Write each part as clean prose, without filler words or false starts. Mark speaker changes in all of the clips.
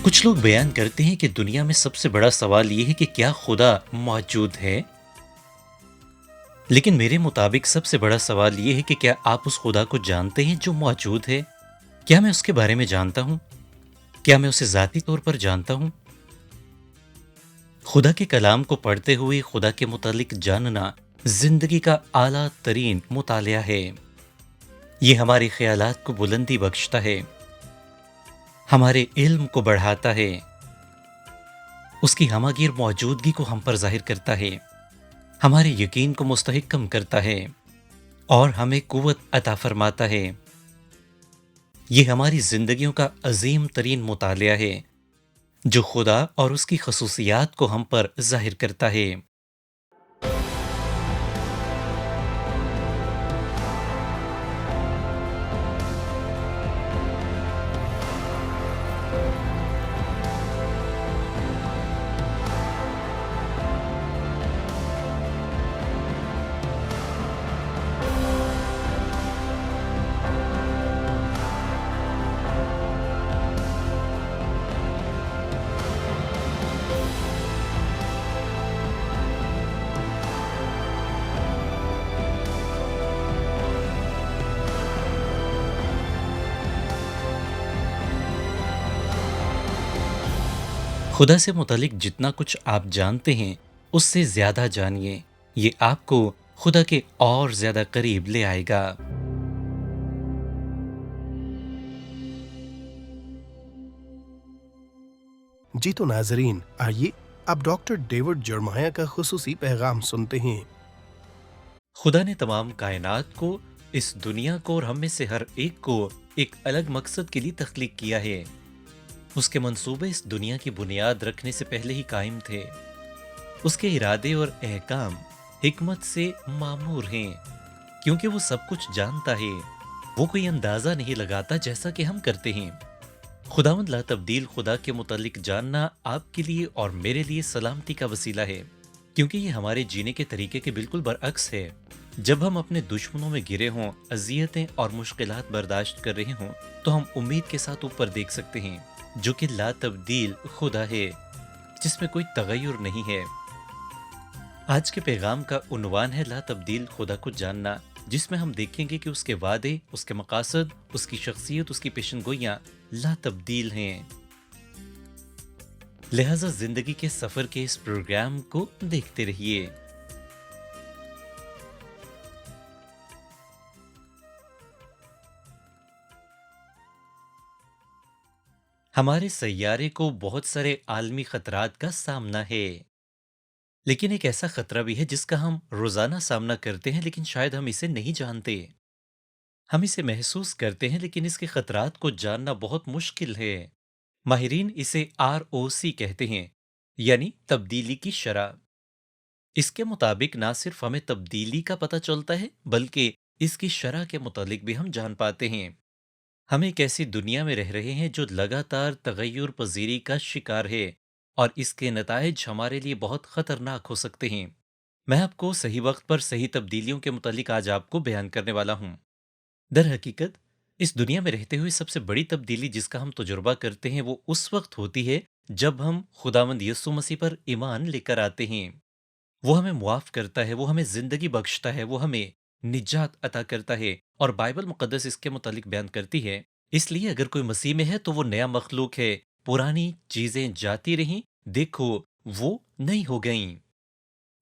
Speaker 1: कुछ लोग बयान करते हैं कि दुनिया में सबसे बड़ा सवाल ये है कि क्या खुदा मौजूद है। लेकिन मेरे मुताबिक सबसे बड़ा सवाल ये है कि क्या आप उस खुदा को जानते हैं जो मौजूद है। क्या मैं उसके बारे में जानता हूँ? क्या मैं उसे ज़ाती तौर पर जानता हूँ? खुदा के कलाम को पढ़ते हुए खुदा के मुतालिक जानना जिंदगी का आला तरीन मुतालिया है। ये हमारे ख्यालात को बुलंदी बख्शता है, हमारे इल्म को बढ़ाता है, उसकी हमागिर मौजूदगी को हम पर जाहिर करता है, हमारे यकीन को मुस्तहकम करता है और हमें कुव्वत अता फरमाता है। ये हमारी जिंदगियों का अजीम तरीन मुतालिया है जो खुदा और उसकी खसूसियात को हम पर जाहिर करता है। खुदा से मुतालिक जितना कुछ आप जानते हैं उससे ज्यादा जानिए। ये आपको खुदा के और ज्यादा करीब ले आएगा।
Speaker 2: जी तो नाजरीन, आइए अब डॉक्टर डेविड जर्माया का खुसूसी पैगाम सुनते हैं।
Speaker 1: खुदा ने तमाम कायनात को, इस दुनिया को और हम में से हर एक को एक अलग मकसद के लिए तख्लीक किया है। उसके मंसूबे इस दुनिया की बुनियाद रखने से पहले ही कायम थे। उसके इरादे और अहकाम हिकमत से मामूर हैं, क्योंकि वो सब कुछ जानता है। वो कोई अंदाजा नहीं लगाता जैसा कि हम करते हैं। खुदावंद ला तब्दील खुदा के मुतालिक जानना आपके लिए और मेरे लिए सलामती का वसीला है, क्योंकि ये हमारे जीने के तरीके के बिल्कुल बरअक्स है। जब हम अपने दुश्मनों में गिरे हों, अजियतें और मुश्किलात बर्दाश्त कर रहे हों, तो हम उम्मीद के साथ ऊपर देख सकते हैं, जो कि ला तब्दील खुदा है, जिसमें कोई तगय्युर नहीं है। आज के पैगाम का उन्वान है ला तब्दील खुदा को जानना, जिसमें हम देखेंगे कि उसके वादे, उसके मकासद, उसकी शख्सियत, उसकी पेशनगोइयां ला तब्दील हैं। लिहाजा जिंदगी के सफर के इस प्रोग्राम को देखते रहिए। हमारे सैयारे को बहुत सारे आलमी खतरात का सामना है, लेकिन एक ऐसा खतरा भी है जिसका हम रोजाना सामना करते हैं, लेकिन शायद हम इसे नहीं जानते। हम इसे महसूस करते हैं, लेकिन इसके खतरात को जानना बहुत मुश्किल है। माहिरीन इसे ROC कहते हैं, यानी तब्दीली की शरह। इसके मुताबिक ना सिर्फ हमें तब्दीली का पता चलता है, बल्कि इसकी शरह के मुतालिक भी हम जान पाते हैं। हम एक ऐसी दुनिया में रह रहे हैं जो लगातार तगय्युर पजीरी का शिकार है, और इसके नताइज हमारे लिए बहुत खतरनाक हो सकते हैं। मैं आपको सही वक्त पर सही तब्दीलियों के मुतालिक आज आपको बयान करने वाला हूँ। दर हकीकत इस दुनिया में रहते हुए सबसे बड़ी तब्दीली जिसका हम तजुर्बा करते हैं वो उस वक्त होती है जब हम खुदावंद यीशु मसीह पर ईमान लेकर आते हैं। वो हमें मुआफ करता है, वो हमें जिंदगी बख्शता है, वो हमें निजात अता करता है। और बाइबल मुकद्दस इसके मुतालिक बयान करती है, इसलिए अगर कोई मसीह में है तो वो नया मखलूक है, पुरानी चीजें जाती रहीं, देखो वो नई हो गईं।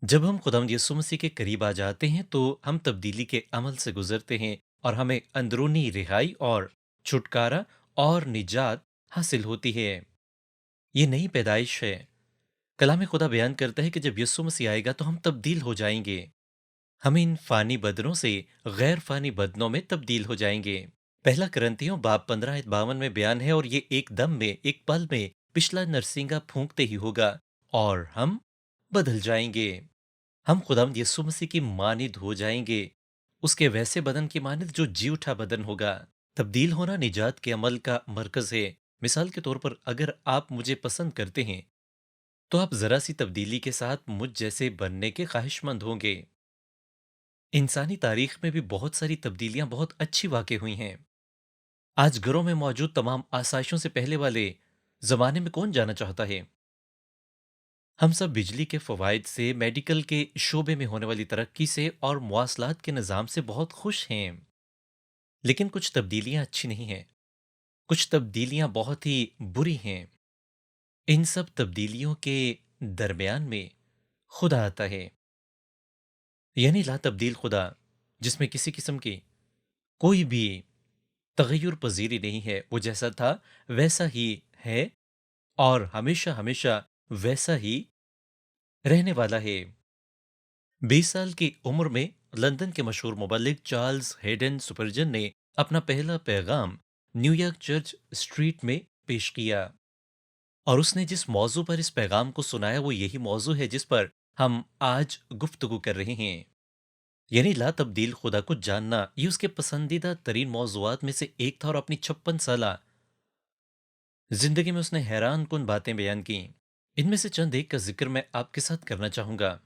Speaker 1: जब हम खुदावंद यीशु मसीह के करीब आ जाते हैं तो हम तब्दीली के अमल से गुजरते हैं, और हमें अंदरूनी रिहाई और छुटकारा और निजात हासिल होती है। ये नई पैदाइश है। कलाम खुदा बयान करता है कि जब यीशु मसीह आएगा तो हम तब्दील हो जाएंगे। हम इन फानी बदनों से गैर फानी बदनों में तब्दील हो जाएंगे। पहला करंतियों बाब 15 52 में बयान है, और ये एक दम में, एक पल में, पिछला नरसिंगा फूंकते ही होगा और हम बदल जाएंगे। हम खुदावंद यीशु मसीह की मानिद हो जाएंगे, उसके वैसे बदन की मानिद जो जी उठा बदन होगा। तब्दील होना निजात के अमल का मरकज है। मिसाल के तौर पर अगर आप मुझे पसंद करते हैं तो आप जरा सी तब्दीली के साथ मुझ जैसे बनने के ख्वाहिशमंद होंगे। इंसानी तारीख में भी बहुत सारी तब्दीलियां बहुत अच्छी वाक़ हुई हैं। आज घरों में मौजूद तमाम आसाइशों से पहले वाले ज़माने में कौन जाना चाहता है? हम सब बिजली के फ़वाइद से, मेडिकल के शोबे में होने वाली तरक्की से और मवासलात के निज़ाम से बहुत खुश हैं। लेकिन कुछ तब्दीलियाँ अच्छी नहीं हैं, कुछ तब्दीलियाँ बहुत ही बुरी हैं। इन सब तब्दीलियों के दरमियान में खुदा आता है, यानी ला तब्दील खुदा, जिसमें किसी किस्म की कोई भी तग़य्युर पज़ीरी नहीं है। वो जैसा था वैसा ही है और हमेशा हमेशा वैसा ही रहने वाला है। 20 साल की उम्र में लंदन के मशहूर मुबल्लिग चार्ल्स हेडन स्पुर्जन ने अपना पहला पैगाम न्यूयॉर्क चर्च स्ट्रीट में पेश किया, और उसने जिस मौजू पर इस पैगाम को सुनाया वो यही मौजू है जिस पर हम आज गुफ्तगू कर रहे हैं, यानी ला तब्दील खुदा को जानना। ये उसके पसंदीदा तरीन मौजूआत में से एक था और अपनी 56 साला जिंदगी में उसने हैरान कुन बातें बयान की। इनमें से चंद एक का जिक्र मैं आपके साथ करना चाहूंगा।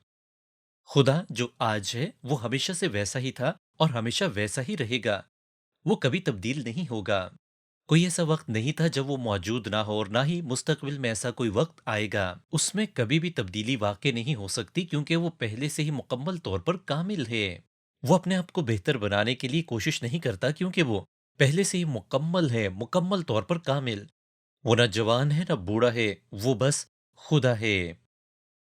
Speaker 1: खुदा जो आज है वो हमेशा से वैसा ही था और हमेशा वैसा ही रहेगा। वो कभी तब्दील नहीं होगा। कोई ऐसा वक्त नहीं था जब वो मौजूद ना हो और ना ही मुस्तकबिल में ऐसा कोई वक्त आएगा। उसमें कभी भी तब्दीली वाक़ई नहीं हो सकती क्योंकि वो पहले से ही मुकम्मल तौर पर कामिल है। वो अपने आप को बेहतर बनाने के लिए कोशिश नहीं करता क्योंकि वो पहले से ही मुकम्मल है, मुकम्मल तौर पर कामिल। वो ना जवान है ना बूढ़ा है, वो बस खुदा है।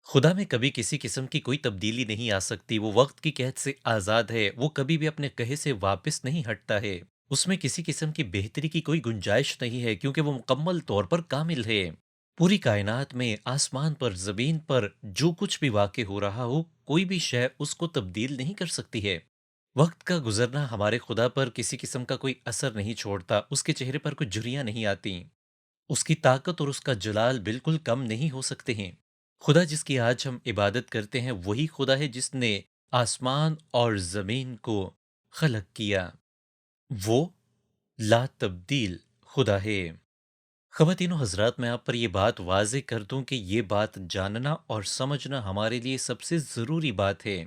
Speaker 1: खुदा में कभी किसी किस्म की कोई तब्दीली नहीं आ सकती। वो वक्त की कैद से आज़ाद है। वो कभी भी अपने कहे से वापस नहीं हटता है। उसमें किसी किस्म की बेहतरी की कोई गुंजाइश नहीं है क्योंकि वो मुकम्मल तौर पर कामिल है। पूरी कायनात में, आसमान पर, ज़मीन पर जो कुछ भी वाक़ई हो रहा हो, कोई भी शय उसको तब्दील नहीं कर सकती है। वक्त का गुजरना हमारे खुदा पर किसी किस्म का कोई असर नहीं छोड़ता। उसके चेहरे पर कोई झुर्रियाँ नहीं आती। उसकी ताकत और उसका जलाल बिल्कुल कम नहीं हो सकते हैं। खुदा जिसकी आज हम इबादत करते हैं वही खुदा है जिसने आसमान और जमीन को खलक किया। वो ला तब्दील खुदा है। ख़वातीनो हज़रात, मैं आप पर ये बात वाज़ेह कर दूं कि ये बात जानना और समझना हमारे लिए सबसे ज़रूरी बात है।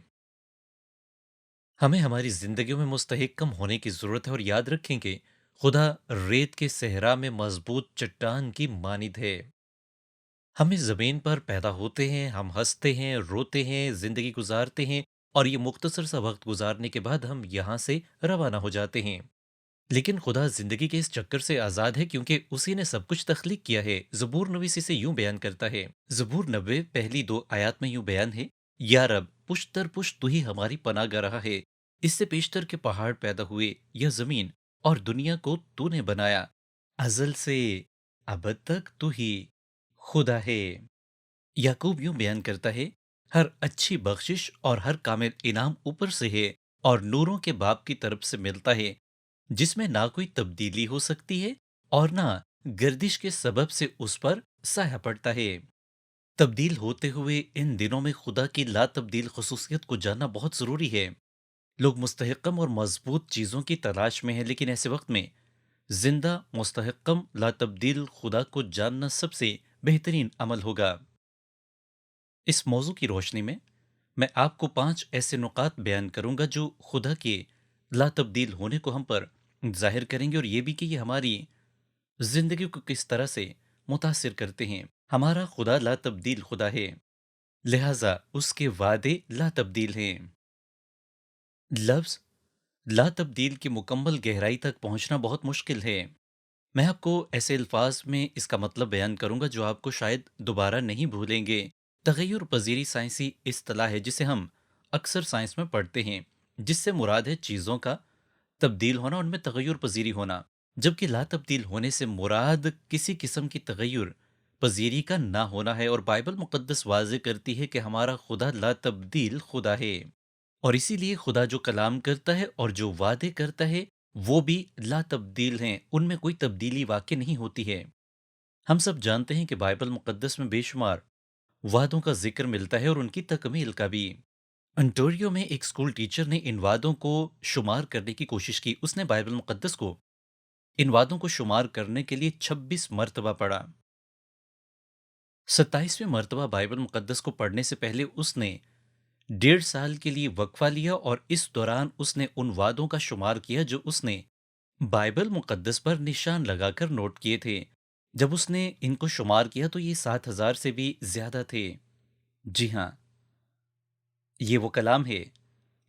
Speaker 1: हमें हमारी ज़िंदगियों में मुस्तहकम होने की ज़रूरत है और याद रखें कि खुदा रेत के सहरा में मजबूत चट्टान की मानिद है। हम इस ज़मीन पर पैदा होते हैं, हम हँसते हैं, रोते हैं, ज़िंदगी गुज़ारते हैं और ये मुख्तसर सा वक्त गुज़ारने के बाद हम यहाँ से रवाना हो जाते हैं। लेकिन खुदा ज़िंदगी के इस चक्कर से आज़ाद है क्योंकि उसी ने सब कुछ तख्लीक किया है। ज़बूर नवीस इसे यूं बयान करता है। ज़बूर 90 पहली 2 आयात में यूं बयान है, या रब पुश्त दर पुश्त तू ही हमारी पनाह रहा है। इससे पेशतर के पहाड़ पैदा हुए, यह ज़मीन और दुनिया को तूने बनाया। अज़ल से अबद तक तू ही खुदा है। याकूब यूं बयान करता है, हर अच्छी बख्शिश और हर कामिल इनाम ऊपर से है और नूरों के बाप की तरफ से मिलता है, जिसमें ना कोई तब्दीली हो सकती है और ना गर्दिश के सबब से उस पर साया पड़ता है। तब्दील होते हुए इन दिनों में खुदा की ला तब्दील खसूसियत को जानना बहुत ज़रूरी है। लोग मुस्तहकम और मजबूत चीज़ों की तलाश में हैं, लेकिन ऐसे वक्त में जिंदा मुस्तहकम ला तब्दील खुदा को जानना सबसे बेहतरीन अमल होगा। इस मौजू की रोशनी में मैं आपको 5 ऐसे नुकात बयान करूंगा जो खुदा के ला तब्दील होने को हम पर जाहिर करेंगे और ये भी कि ये हमारी जिंदगी को किस तरह से मुतासिर करते हैं। हमारा खुदा ला तब्दील खुदा है, लिहाजा उसके वादे ला तब्दील हैं। लफ्ज ला तब्दील की मुकम्मल गहराई तक पहुंचना बहुत मुश्किल है। मैं आपको ऐसे अल्फाज में इसका मतलब बयान करूंगा जो आपको शायद दोबारा नहीं भूलेंगे। तगय्युर पजीरी साइंसी इस्तलाह है जिसे हम अक्सर साइंस में पढ़ते हैं, जिससे मुराद है चीज़ों का तब्दील होना, उनमें तगय्युर पजीरी होना। जबकि ला तब्दील होने से मुराद किसी किस्म की तगय्युर पजीरी का ना होना है, और बाइबल मुकद्दस वाज़े करती है कि हमारा खुदा ला तब्दील खुदा है। और इसीलिए खुदा जो कलाम करता है और जो वादे करता है वो भी ला तब्दील हैं, उनमें कोई तब्दीली वाक़ई नहीं होती है। हम सब जानते हैं कि बाइबल मुक़द्दस में बेशुमार वादों का ज़िक्र मिलता है और उनकी तकमील का भी। अंटोरियो में एक स्कूल टीचर ने इन वादों को शुमार करने की कोशिश की। उसने बाइबल मुक़द्दस को इन वादों को शुमार करने के लिए 26 मरतबा पढ़ा। 27वें मरतबा बाइबल मुक़द्दस को पढ़ने से पहले उसने 1.5 साल के लिए वक्फा लिया और इस दौरान उसने उन वादों का शुमार किया जो उसने बाइबल मुक़द्दस पर निशान लगाकर नोट किए थे। जब उसने इनको शुमार किया तो ये 7,000 से भी ज़्यादा थे। जी हाँ, ये वो कलाम है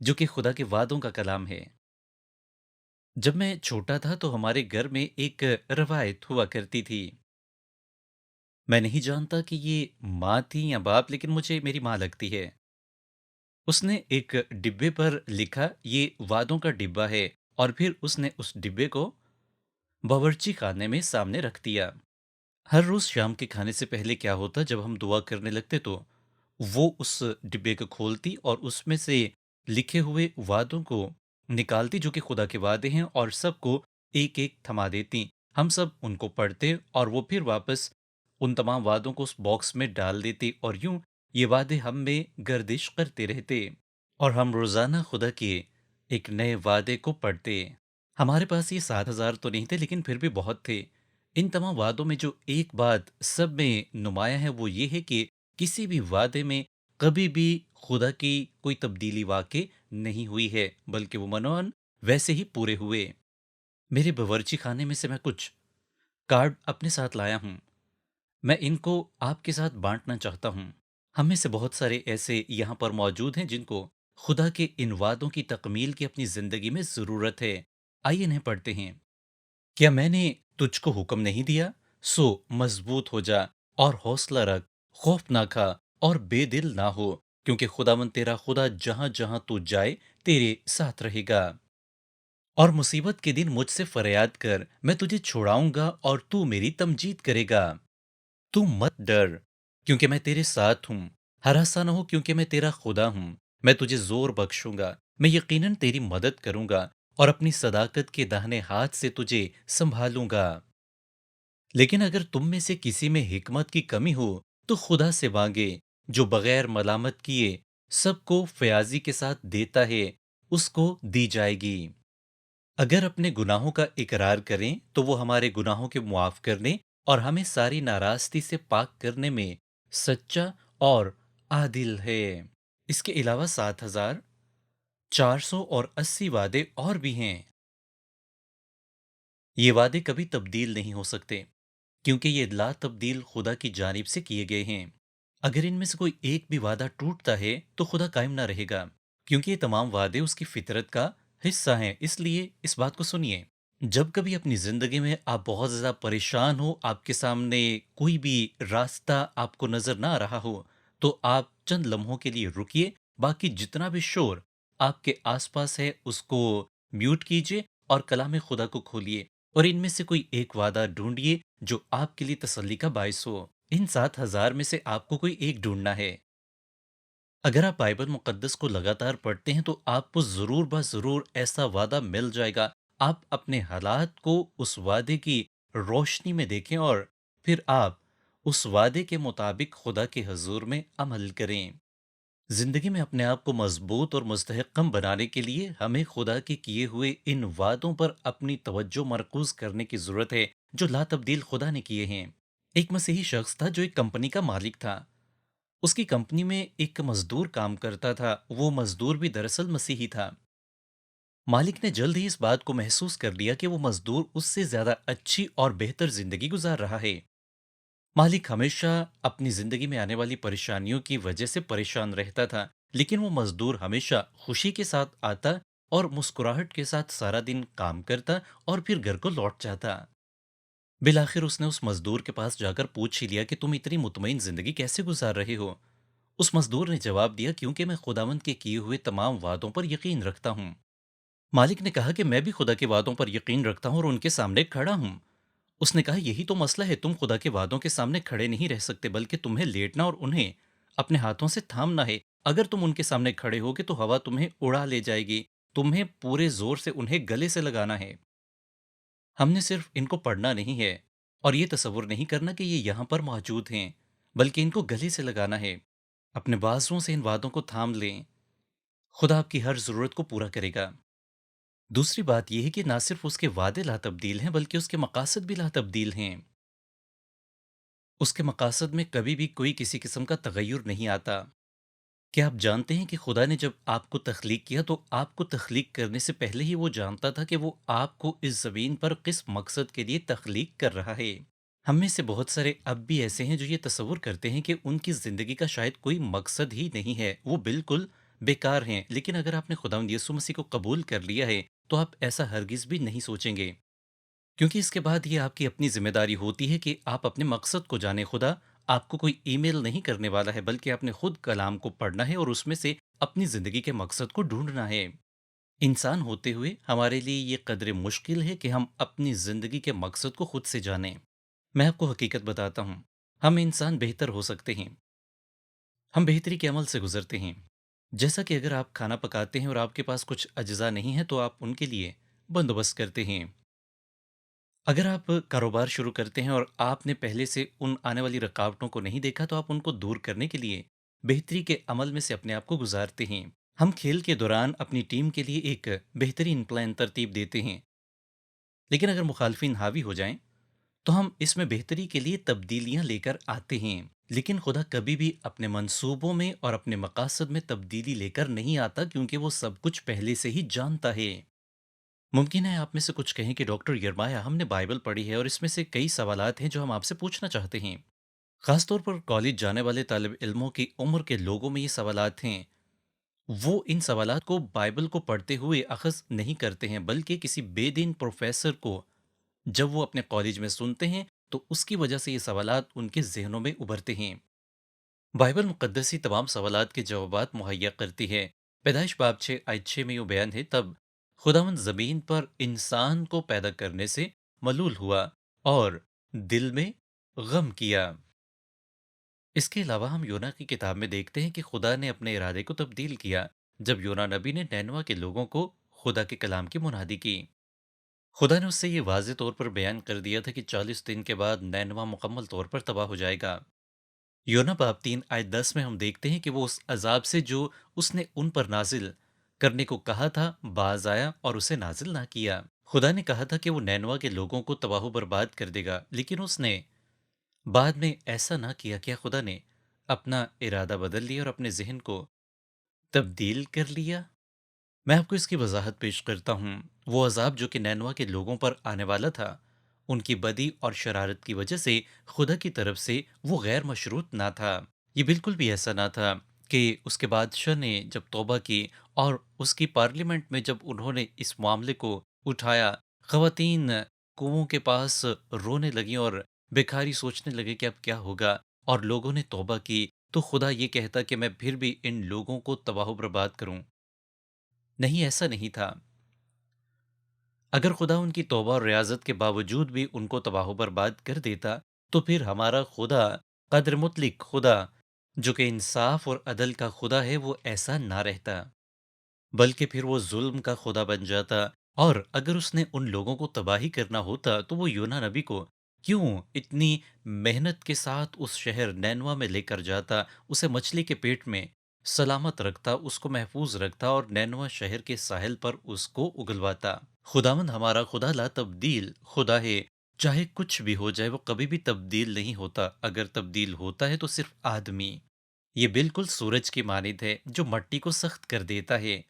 Speaker 1: जो कि खुदा के वादों का कलाम है। जब मैं छोटा था तो हमारे घर में एक रवायत हुआ करती थी। मैं नहीं जानता कि ये माँ थी या बाप, लेकिन मुझे मेरी माँ लगती है। उसने एक डिब्बे पर लिखा ये वादों का डिब्बा है, और फिर उसने उस डिब्बे को बावर्ची खाने में सामने रख दिया। हर रोज शाम के खाने से पहले क्या होता, जब हम दुआ करने लगते तो वो उस डिब्बे को खोलती और उसमें से लिखे हुए वादों को निकालती जो कि खुदा के वादे हैं, और सबको एक एक थमा देती। हम सब उनको पढ़ते और वो फिर वापस उन तमाम वादों को उस बॉक्स में डाल देती, और यूं ये वादे हम में गर्दिश करते रहते और हम रोजाना खुदा के एक नए वादे को पढ़ते। हमारे पास ये 7,000 तो नहीं थे, लेकिन फिर भी बहुत थे। इन तमाम वादों में जो एक बात सब में नुमाया है वो ये है कि किसी भी वादे में कभी भी खुदा की कोई तब्दीली वाक़ई नहीं हुई है, बल्कि वो मनोन वैसे ही पूरे हुए। मेरे बावर्ची खाने में से मैं कुछ कार्ड अपने साथ लाया हूँ। मैं इनको आपके साथ बांटना चाहता हूँ। हम में से बहुत सारे ऐसे यहाँ पर मौजूद हैं जिनको खुदा के इन वादों की तकमील की अपनी ज़िंदगी में ज़रूरत है। आइए इन्हें पढ़ते हैं। क्या मैंने तुझको हुक्म नहीं दिया? सो मजबूत हो जा और हौसला रख, खौफ ना खा और बेदिल ना हो, क्योंकि खुदावन तेरा खुदा जहां जहां तू जाए तेरे साथ रहेगा। और मुसीबत के दिन मुझसे फरियाद कर, मैं तुझे छुड़ाऊंगा और तू मेरी तमजीद करेगा। तू मत डर, क्योंकि मैं तेरे साथ हूँ। हरासा न हो, क्योंकि मैं तेरा खुदा हूँ। मैं तुझे जोर बख्शूंगा, मैं यकीनन तेरी मदद करूंगा और अपनी सदाकत के दाहिने हाथ से तुझे संभालूंगा। लेकिन अगर तुम में से किसी में हिकमत की कमी हो तो खुदा से मांगे, जो बगैर मलामत किए सबको फयाजी के साथ देता है, उसको दी जाएगी। अगर अपने गुनाहों का इकरार करें तो वो हमारे गुनाहों के मुआफ करने और हमें सारी नाराजगी से पाक करने में सच्चा और आदिल है। इसके अलावा 7,480 वादे और भी हैं। ये वादे कभी तब्दील नहीं हो सकते, क्योंकि ये ला तब्दील खुदा की जानिब से किए गए हैं। अगर इनमें से कोई एक भी वादा टूटता है तो खुदा कायम ना रहेगा, क्योंकि ये तमाम वादे उसकी फितरत का हिस्सा हैं। इसलिए इस बात को सुनिए। जब कभी अपनी जिंदगी में आप बहुत ज्यादा परेशान हो, आपके सामने कोई भी रास्ता आपको नजर ना आ रहा हो, तो आप चंद लम्हों के लिए रुकिए। बाकी जितना भी शोर आपके आसपास है उसको म्यूट कीजिए और कलाम खुदा को खोलिए, और इनमें से कोई एक वादा ढूंढिए जो आपके लिए तसल्ली का बायस हो। इन 7,000 में से आपको कोई एक ढूंढना है। अगर आप बाइबल मुकद्दस को लगातार पढ़ते हैं तो आपको ज़रूर ब ज़रूर ऐसा वादा मिल जाएगा। आप अपने हालात को उस वादे की रोशनी में देखें और फिर आप उस वादे के मुताबिक खुदा के हजूर में अमल करें। जिंदगी में अपने आप को मजबूत और मुस्तहकम बनाने के लिए हमें खुदा के किए हुए इन वादों पर अपनी तवज्जो मरकूज करने की जरूरत है, जो ला तब्दील खुदा ने किए हैं। एक मसीही शख्स था जो एक कंपनी का मालिक था। उसकी कंपनी में एक मजदूर काम करता था। वो मजदूर भी दरअसल मसीही था। मालिक ने जल्द ही इस बात को महसूस कर लिया कि वो मजदूर उससे ज्यादा अच्छी और बेहतर जिंदगी गुजार रहा है। मालिक हमेशा अपनी जिंदगी में आने वाली परेशानियों की वजह से परेशान रहता था, लेकिन वो मजदूर हमेशा खुशी के साथ आता और मुस्कुराहट के साथ सारा दिन काम करता और फिर घर को लौट जाता। बिलाखिर उसने उस मजदूर के पास जाकर पूछ ही लिया कि तुम इतनी मुतमईन जिंदगी कैसे गुजार रहे हो। उस मजदूर ने जवाब दिया, क्योंकि मैं खुदावंद के किए हुए तमाम वादों पर यकीन रखता हूँ। मालिक ने कहा कि मैं भी खुदा के वादों पर यकीन रखता हूँ और उनके सामने खड़ा हूँ। उसने कहा, यही तो मसला है, तुम खुदा के वादों के सामने खड़े नहीं रह सकते, बल्कि तुम्हें लेटना और उन्हें अपने हाथों से थामना है। अगर तुम उनके सामने खड़े होगे तो हवा तुम्हें उड़ा ले जाएगी। तुम्हें पूरे जोर से उन्हें गले से लगाना है। हमने सिर्फ इनको पढ़ना नहीं है और ये तसव्वुर नहीं करना कि ये यहाँ पर मौजूद हैं, बल्कि इनको गले से लगाना है। अपने बाजुओं से इन वादों को थाम लें। खुदा आपकी हर जरूरत को पूरा करेगा। दूसरी बात यह है कि ना सिर्फ उसके वादे ला तब्दील हैं, बल्कि उसके मकासद भी ला तब्दील हैं। उसके मकासद में कभी भी कोई किसी किस्म का तगय्युर नहीं आता। क्या आप जानते हैं कि खुदा ने जब आपको तख्लीक किया तो आपको तख्लीक करने से पहले ही वो जानता था कि वो आपको इस ज़मीन पर किस मकसद के लिए तख्लीक कर रहा है। ہم میں سے بہت سارے اب بھی ایسے ہیں جو یہ تصور کرتے ہیں کہ ان کی زندگی کا شاید کوئی مقصد ہی نہیں ہے، وہ بالکل بیکار ہیں، لیکن اگر آپ نے خداوند یسوع مسیح کو قبول کر لیا ہے تو آپ ایسا ہرگز بھی نہیں سوچیں گے، کیونکہ اس کے بعد یہ آپ کی اپنی ذمہ داری ہوتی ہے کہ آپ اپنے مقصد کو جانیں۔ خدا آپ کو کوئی ای میل نہیں کرنے والا ہے، بلکہ آپ نے خود کلام کو پڑھنا ہے اور اس میں سے اپنی زندگی کے مقصد کو ڈھونڈنا ہے۔ انسان ہوتے ہوئے ہمارے لیے یہ قدر مشکل ہے کہ ہم اپنی زندگی کے مقصد کو خود سے جانیں۔ میں آپ کو حقیقت بتاتا ہوں، ہم انسان بہتر ہو سکتے ہیں، ہم بہتری کے عمل سے گزرتے ہیں۔ جیسا کہ اگر آپ کھانا پکاتے ہیں اور آپ کے پاس کچھ اجزاء نہیں ہیں تو آپ ان کے لیے بندوبست کرتے ہیں۔ اگر آپ کاروبار شروع کرتے ہیں اور آپ نے پہلے سے ان آنے والی رکاوٹوں کو نہیں دیکھا تو آپ ان کو دور کرنے کے لیے بہتری کے عمل میں سے اپنے آپ کو گزارتے ہیں۔ ہم کھیل کے دوران اپنی ٹیم کے لیے ایک بہترین پلان ترتیب دیتے ہیں، لیکن اگر مخالفین حاوی ہو جائیں تو ہم اس میں بہتری کے لیے تبدیلیاں لے کر آتے ہیں، لیکن خدا کبھی بھی اپنے منصوبوں میں اور اپنے مقاصد میں تبدیلی لے کر نہیں آتا، کیونکہ وہ سب کچھ پہلے سے ہی جانتا ہے۔ ممکن ہے آپ میں سے کچھ کہیں کہ ڈاکٹر یرمایا، ہم نے بائبل پڑھی ہے اور اس میں سے کئی سوالات ہیں جو ہم آپ سے پوچھنا چاہتے ہیں۔ خاص طور پر کالج جانے والے طالب علموں کی عمر کے لوگوں میں یہ سوالات ہیں۔ وہ ان سوالات کو بائبل کو پڑھتے ہوئے اخذ نہیں کرتے ہیں، بلکہ کسی بے دین پروفیسر کو جب وہ اپنے کالج میں سنتے ہیں تو اس کی وجہ سے یہ سوالات ان کے ذہنوں میں ابھرتے ہیں۔ بائبل مقدس ہی تمام سوالات کے جوابات مہیا کرتی ہے۔ پیدائش باب 6 آیت 6 میں یوں بیان ہے، تب خداوند زمین پر انسان کو پیدا کرنے سے ملول ہوا اور دل میں غم کیا۔ اس کے علاوہ ہم یونا کی کتاب میں دیکھتے ہیں کہ خدا نے اپنے ارادے کو تبدیل کیا جب یونا نبی نے نینوا کے لوگوں کو خدا کے کلام کی منادی کی۔ خدا نے اس سے یہ واضح طور پر بیان کر دیا تھا کہ 40 دن کے بعد نینوا مکمل طور پر تباہ ہو جائے گا۔ یونا باب 3 آیت 10 میں ہم دیکھتے ہیں کہ وہ اس عذاب سے جو اس نے ان پر نازل کرنے کو کہا تھا باز آیا اور اسے نازل نہ کیا۔ خدا نے کہا تھا کہ وہ نینوا کے لوگوں کو تباہ و برباد کر دے گا، لیکن اس نے بعد میں ایسا نہ کیا۔ کیا خدا نے اپنا ارادہ بدل لیا اور اپنے ذہن کو تبدیل کر لیا؟ میں آپ کو اس کی وضاحت پیش کرتا ہوں۔ وہ عذاب جو کہ نینوا کے لوگوں پر آنے والا تھا، ان کی بدی اور شرارت کی وجہ سے خدا کی طرف سے وہ غیر مشروط نہ تھا۔ یہ بالکل بھی ایسا نہ تھا کہ اس کے بادشاہ نے جب توبہ کی اور اس کی پارلیمنٹ میں جب انہوں نے اس معاملے کو اٹھایا، خواتین کنووں کے پاس رونے لگیں اور بھکاری سوچنے لگے کہ اب کیا ہوگا، اور لوگوں نے توبہ کی، تو خدا یہ کہتا کہ میں پھر بھی ان لوگوں کو تباہ و برباد کروں؟ نہیں، ایسا نہیں تھا۔ اگر خدا ان کی توبہ اور ریاضت کے باوجود بھی ان کو تباہ و برباد کر دیتا تو پھر ہمارا خدا، قدر مطلق خدا جو کہ انصاف اور عدل کا خدا ہے، وہ ایسا نہ رہتا، بلکہ پھر وہ ظلم کا خدا بن جاتا۔ اور اگر اس نے ان لوگوں کو تباہی کرنا ہوتا تو وہ یونا نبی کو کیوں اتنی محنت کے ساتھ اس شہر نینوا میں لے کر جاتا، اسے مچھلی کے پیٹ میں سلامت رکھتا، اس کو محفوظ رکھتا اور نینوا شہر کے ساحل پر اس کو اگلواتا؟ خداوند ہمارا خدا لا تبدیل خدا ہے، چاہے کچھ بھی ہو جائے وہ کبھی بھی تبدیل نہیں ہوتا۔ اگر تبدیل ہوتا ہے تو صرف آدمی۔ یہ بالکل سورج کی مانند ہے جو مٹی کو سخت کر دیتا ہے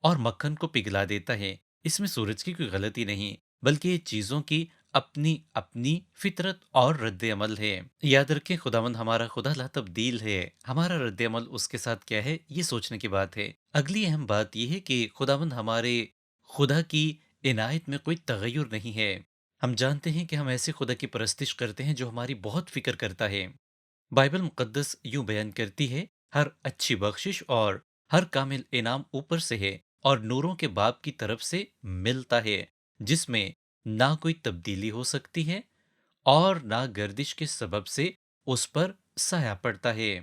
Speaker 1: اور مکھن کو پگھلا دیتا ہے۔ اس میں سورج کی کوئی غلطی نہیں، بلکہ یہ چیزوں کی اپنی اپنی فطرت اور رد عمل ہے۔ یاد رکھیں خداوند ہمارا خدا لا تبدیل ہے، ہمارا رد عمل اس کے ساتھ کیا ہے یہ سوچنے کی بات ہے۔ اگلی اہم بات یہ ہے کہ خداوند ہمارے خدا کی عنایت میں کوئی تغیر نہیں ہے۔ ہم جانتے ہیں کہ ہم ایسے خدا کی پرستش کرتے ہیں جو ہماری بہت فکر کرتا ہے۔ بائبل مقدس یوں بیان کرتی ہے، ہر اچھی بخشش اور ہر کامل انعام اوپر سے ہے اور نوروں کے باپ کی طرف سے ملتا ہے، جس میں نہ کوئی تبدیلی ہو سکتی ہے اور نہ گردش کے سبب سے اس پر سایہ پڑتا ہے۔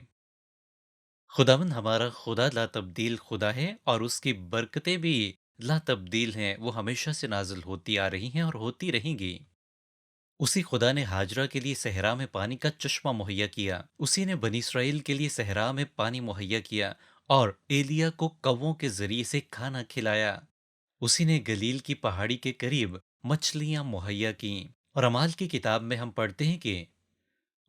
Speaker 1: خداوند ہمارا خدا لا تبدیل خدا ہے اور اس کی برکتیں بھی لا تبدیل ہیں، وہ ہمیشہ سے نازل ہوتی آ رہی ہیں اور ہوتی رہیں گی۔ اسی خدا نے ہاجرہ کے لیے صحرا میں پانی کا چشمہ مہیا کیا، اسی نے بنی اسرائیل کے لیے صحرا میں پانی مہیا کیا اور ایلیا کو کووں کے ذریعے سے کھانا کھلایا، اسی نے گلیل کی پہاڑی کے قریب مچھلیاں مہیا کیں، اور امال کی کتاب میں ہم پڑھتے ہیں کہ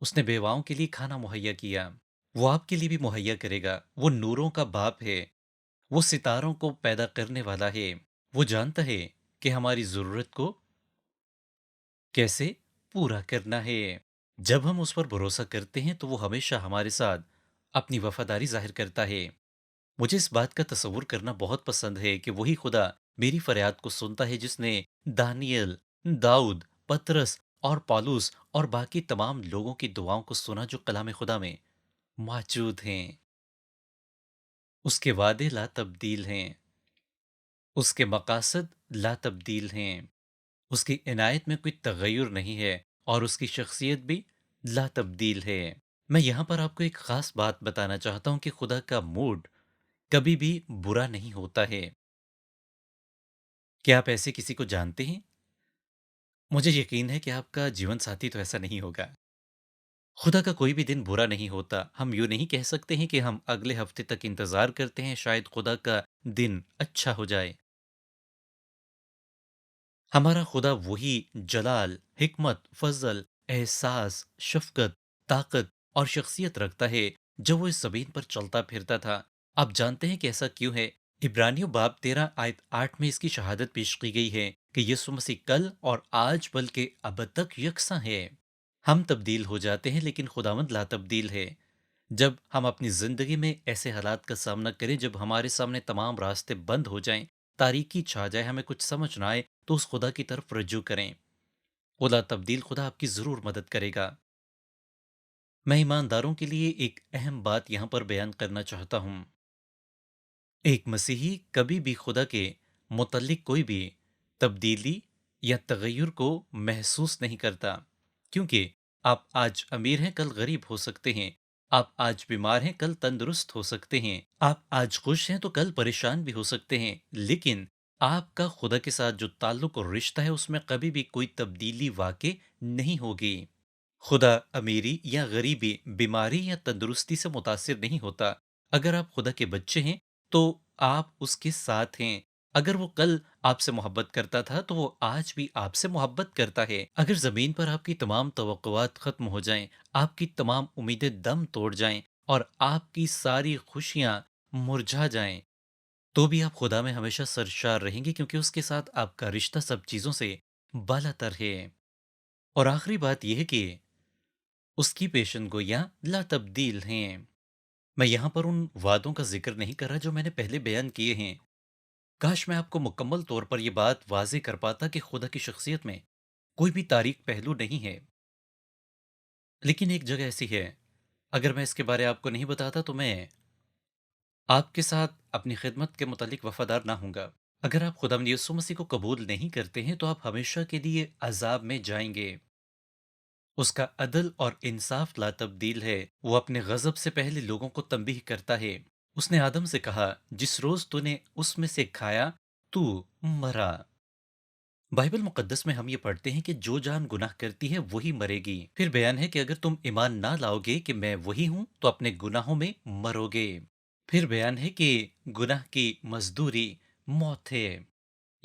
Speaker 1: اس نے بیواؤں کے لیے کھانا مہیا کیا۔ وہ آپ کے لیے بھی مہیا کرے گا۔ وہ نوروں کا باپ ہے، وہ ستاروں کو پیدا کرنے والا ہے، وہ جانتا ہے کہ ہماری ضرورت کو کیسے پورا کرنا ہے۔ जब हम उस पर भरोसा करते हैं तो वो हमेशा हमारे साथ अपनी वफादारी जाहिर करता है। मुझे इस बात का तसव्वुर करना बहुत पसंद है कि वही खुदा मेरी फरियाद को सुनता है जिसने दानियल, दाऊद, पतरस और पौलुस और बाकी तमाम लोगों की दुआओं को सुना जो कलाम खुदा में मौजूद हैं। उसके वादे ला तब्दील हैं, उसके मकासद ला तब्दील हैं, उसकी इनायत में कोई तगय्युर नहीं है और उसकी शख्सियत भी ला तब्दील है। मैं यहाँ पर आपको एक ख़ास बात बताना चाहता हूँ कि खुदा का मूड कभी भी बुरा नहीं होता है। क्या आप ऐसे किसी को जानते हैं? मुझे यकीन है कि आपका जीवन साथी तो ऐसा नहीं होगा। खुदा का कोई भी दिन बुरा नहीं होता। हम यूँ नहीं कह सकते हैं कि हम अगले हफ्ते तक इंतज़ार करते हैं शायद खुदा का दिन अच्छा हो जाए। हमारा खुदा वही जलाल, हिकमत, फज़ल, एहसास, शफ़क़त, ताकत और शख्सियत रखता है जब वो इस ज़मीन पर चलता फिरता था। आप जानते हैं कि ऐसा क्यों है? इब्रानियों बाब 13 आयत 8 में इसकी शहादत पेश की गई है कि यीशु मसीह कल और आज बल्कि अब तक यकसा है। हम तब्दील हो जाते हैं लेकिन खुदावंद ला तब्दील है। जब हम अपनी ज़िंदगी में ऐसे हालात का सामना करें जब हमारे सामने तमाम रास्ते बंद हो जाएं, तारीकी छा जाए, हमें कुछ समझ ना आए, तो उस खुदा की तरफ रज्जू करें। खुदा तब्दील खुदा आपकी ज़रूर मदद करेगा। मैं ईमानदारों के लिए एक अहम बात यहाँ पर बयान करना चाहता हूँ। एक मसीही कभी भी खुदा के मुतल्लिक कोई भी तब्दीली या तगय्युर को महसूस नहीं करता, क्योंकि आप आज अमीर हैं कल गरीब हो सकते हैं, आप आज बीमार हैं कल तंदुरुस्त हो सकते हैं, आप आज खुश हैं तो कल परेशान भी हो सकते हैं, लेकिन आपका खुदा के साथ जो ताल्लुक और रिश्ता है उसमें कभी भी कोई तब्दीली वाक़ई नहीं होगी। खुदा अमीरी या गरीबी, बीमारी या तंदुरुस्ती से मुतासिर नहीं होता। अगर आप खुदा के बच्चे हैं, तो आप उसके साथ हैं। अगर वो कल आपसे मोहब्बत करता था, तो वो आज भी आपसे मोहब्बत करता है। अगर ज़मीन पर आपकी तमाम तवक्कुआत ख़त्म हो जाएँ, आपकी तमाम उम्मीदें दम तोड़ जाएँ और आपकी सारी खुशियाँ मुरझा जाएँ, तो भी आप खुदा में हमेशा सरशार रहेंगे क्योंकि उसके साथ आपका रिश्ता सब चीज़ों से बालातर है। और आखिरी बात यह है कि उसकी पेशनगोइयाँ लातब्दील हैं। मैं यहाँ पर उन वादों का ज़िक्र नहीं कर रहा जो मैंने पहले बयान किए हैं। काश मैं आपको मुकम्मल तौर पर ये बात वाज़ेह कर पाता कि खुदा की शख्सियत में कोई भी तारीक पहलू नहीं है। लेकिन एक जगह ऐसी है, अगर मैं इसके बारे आपको नहीं बताता तो मैं आपके साथ अपनी खिदमत के मुतालिक वफ़ादार ना हूँगा। अगर आप खुदावंद यीशु मसीह को कबूल नहीं करते हैं तो आप हमेशा के लिए अज़ाब में जाएँगे। उसका अदल और इंसाफ ला तब्दील है। वो अपने गजब से पहले लोगों को तंबीह करता है। उसने आदम से कहा, जिस रोज तूने उसमें से खाया तू मरा। बाइबल मुकद्दस में हम ये पढ़ते हैं कि जो जान गुनाह करती है वही मरेगी। फिर बयान है कि अगर तुम ईमान ना लाओगे कि मैं वही हूं तो अपने गुनाहों में मरोगे। फिर बयान है कि गुनाह की मजदूरी मौत है।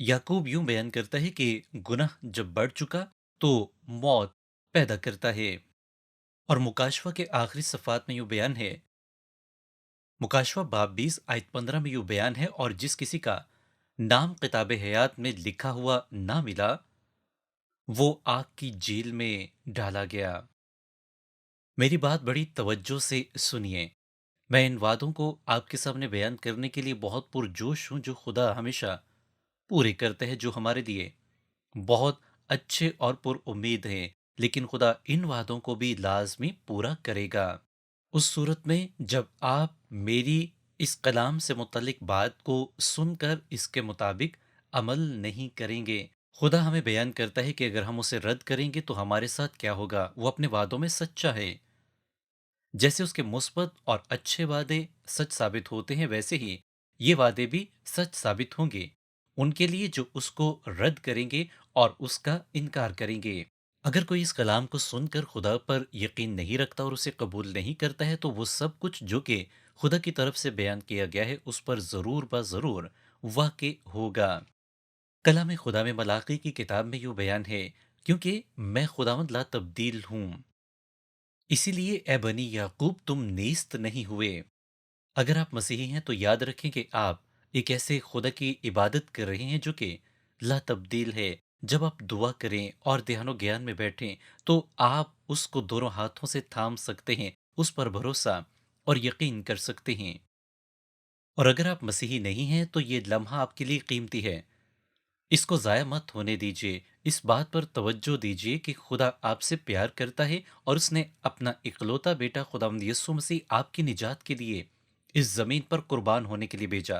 Speaker 1: याकूब यूं बयान करता है कि गुनाह जब बढ़ चुका तो मौत पैदा करता है। और मुकाशवा के आखिरी सफ़ात में यूँ बयान है, मुकाशवा बाब 20 आयत 15 में यूँ बयान है, और जिस किसी का नाम किताब हयात में लिखा हुआ ना मिला, वो आग की जेल में डाला गया। मेरी बात बड़ी तवज्जो से सुनिए। मैं इन वादों को आपके सामने बयान करने के लिए बहुत पुरजोश हूँ जो खुदा हमेशा पूरे करते हैं, जो हमारे लिए बहुत अच्छे और पुरउम्मीद हैं, लेकिन खुदा इन वादों को भी लाज़मी पूरा करेगा। उस सूरत में जब आप मेरी इस कलाम से मुतल्लिक बात को सुनकर इसके मुताबिक अमल नहीं करेंगे। खुदा हमें बयान करता है कि अगर हम उसे रद्द करेंगे तो हमारे साथ क्या होगा। वो अपने वादों में सच्चा है। जैसे उसके मुस्बत और अच्छे वादे सच साबित होते हैं, वैसे ही ये वादे भी सच साबित होंगे उनके लिए जो उसको रद्द करेंगे और उसका इनकार करेंगे। अगर कोई इस कलाम को सुनकर खुदा पर यकीन नहीं रखता और उसे कबूल नहीं करता है तो वो सब कुछ जो कि खुदा की तरफ से बयान किया गया है उस पर ज़रूर ब ज़रूर वाक़ई होगा। कलाम खुदा में मलाकी की किताब में यूँ बयान है, क्योंकि मैं खुदावंद ला तब्दील हूँ, इसीलिए ए बनी याकूब तुम नेस्त नहीं हुए। अगर आप मसीही हैं तो याद रखें कि आप एक ऐसे खुदा की इबादत कर रहे हैं जो कि ला तब्दील है। जब आप दुआ करें और ध्यान ज्ञान में बैठें तो आप اس کو دونوں ہاتھوں سے تھام سکتے ہیں، اس پر بھروسہ اور یقین کر سکتے ہیں۔ اور اگر آپ مسیحی نہیں ہیں تو یہ لمحہ آپ کے لیے قیمتی ہے، اس کو ضائع مت ہونے دیجیے۔ اس بات پر توجہ دیجیے کہ خدا آپ سے پیار کرتا ہے اور اس نے اپنا اکلوتا بیٹا خداوند یسوع مسیح آپ کی نجات کے لیے اس زمین پر قربان ہونے کے لیے بھیجا،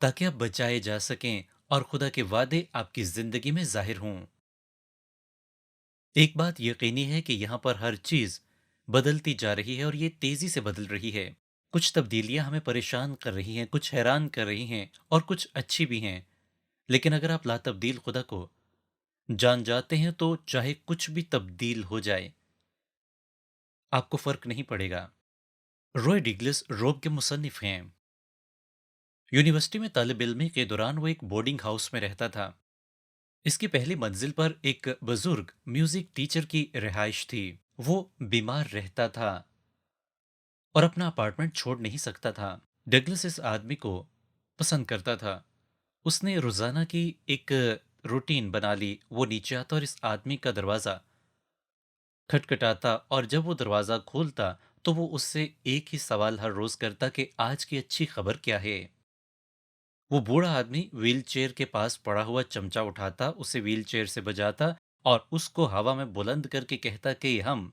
Speaker 1: تاکہ آپ بچائے جا سکیں اور خدا کے وعدے آپ کی زندگی میں ظاہر ہوں۔ ایک بات یقینی ہے کہ یہاں پر ہر چیز بدلتی جا رہی ہے اور یہ تیزی سے بدل رہی ہے۔ کچھ تبدیلیاں ہمیں پریشان کر رہی ہیں، کچھ حیران کر رہی ہیں اور کچھ اچھی بھی ہیں، لیکن اگر آپ لا تبدیل خدا کو جان جاتے ہیں تو چاہے کچھ بھی تبدیل ہو جائے آپ کو فرق نہیں پڑے گا۔ روئے ڈگلس روب کے مصنف ہیں۔ یونیورسٹی میں طالب علمی کے دوران وہ ایک بورڈنگ ہاؤس میں رہتا تھا۔ اس کی پہلی منزل پر ایک بزرگ میوزک ٹیچر کی رہائش تھی۔ وہ بیمار رہتا تھا اور اپنا اپارٹمنٹ چھوڑ نہیں سکتا تھا۔ ڈگلس اس آدمی کو پسند کرتا تھا۔ اس نے روزانہ کی ایک روٹین بنا لی۔ وہ نیچے آتا اور اس آدمی کا دروازہ کھٹکھٹاتا اور جب وہ دروازہ کھولتا تو وہ اس سے ایک ہی سوال ہر روز کرتا کہ آج کی اچھی خبر کیا ہے۔ وہ بوڑھا آدمی ویل چیئر کے پاس پڑا ہوا چمچہ اٹھاتا، اسے ویل چیئر سے بجاتا اور اس کو ہوا میں بلند کر کے کہتا کہ ہم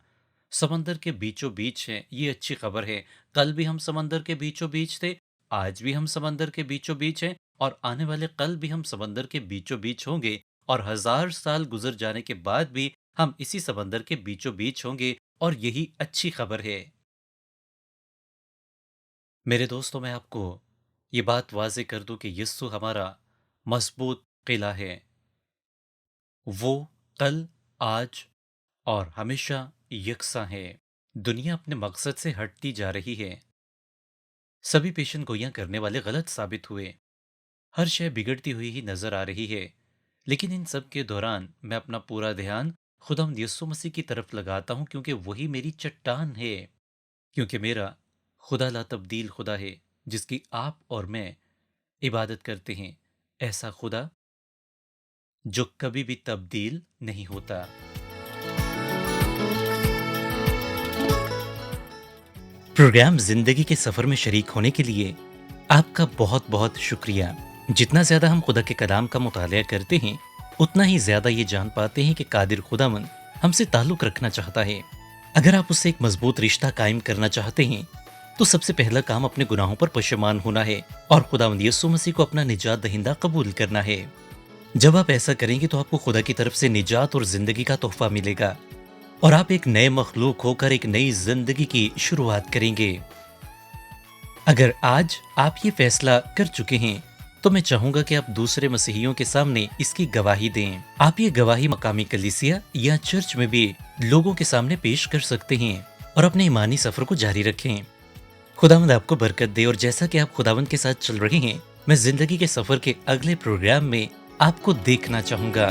Speaker 1: سمندر کے بیچوں بیچ ہیں، یہ اچھی خبر ہے۔ کل بھی ہم سمندر کے بیچوں بیچ تھے، آج بھی ہم سمندر کے بیچوں بیچ ہیں اور آنے والے کل بھی ہم سمندر کے بیچوں بیچ ہوں گے، اور 1000 سال گزر جانے کے بعد بھی ہم اسی سمندر کے بیچوں بیچ ہوں گے، اور یہی اچھی خبر ہے۔ میرے دوستو، میں آپ کو یہ بات واضح کر دوں کہ یسوع ہمارا مضبوط قلعہ ہے۔ وہ کل، آج اور ہمیشہ یکساں ہے۔ دنیا اپنے مقصد سے ہٹتی جا رہی ہے۔ سبھی پیشن گوئیاں کرنے والے غلط ثابت ہوئے۔ ہر شے بگڑتی ہوئی ہی نظر آ رہی ہے، لیکن ان سب کے دوران میں اپنا پورا دھیان خداوند یسوع مسیح کی طرف لگاتا ہوں، کیونکہ وہی میری چٹان ہے۔ کیونکہ میرا خدا لا تبدیل خدا ہے، جس کی آپ اور میں عبادت کرتے ہیں۔ ایسا خدا جو کبھی بھی تبدیل نہیں ہوتا۔ پروگرام زندگی کے سفر میں شریک ہونے کے لیے آپ کا بہت بہت شکریہ۔ جتنا زیادہ ہم خدا کے کلام کا مطالعہ کرتے ہیں، اتنا ہی زیادہ یہ جان پاتے ہیں کہ قادر خداوند ہم سے تعلق رکھنا چاہتا ہے۔ اگر آپ اس سے ایک مضبوط رشتہ قائم کرنا چاہتے ہیں تو سب سے پہلا کام اپنے گناہوں پر پشیمان ہونا ہے اور خداوند یسوع مسیح کو اپنا نجات دہندہ قبول کرنا ہے۔ جب آپ ایسا کریں گے تو آپ کو خدا کی طرف سے نجات اور زندگی کا تحفہ ملے گا، اور آپ ایک نئے مخلوق ہو کر ایک نئی زندگی کی شروعات کریں گے۔ اگر آج آپ یہ فیصلہ کر چکے ہیں تو میں چاہوں گا کہ آپ دوسرے مسیحیوں کے سامنے اس کی گواہی دیں۔ آپ یہ گواہی مقامی کلیسیا یا چرچ میں بھی لوگوں کے سامنے پیش کر سکتے ہیں اور اپنے ایمانی سفر کو جاری رکھیں۔ خداوند آپ کو برکت دے، اور جیسا کہ آپ خداوند کے ساتھ چل رہے ہیں، میں زندگی کے سفر کے اگلے پروگرام میں آپ کو دیکھنا چاہوں گا۔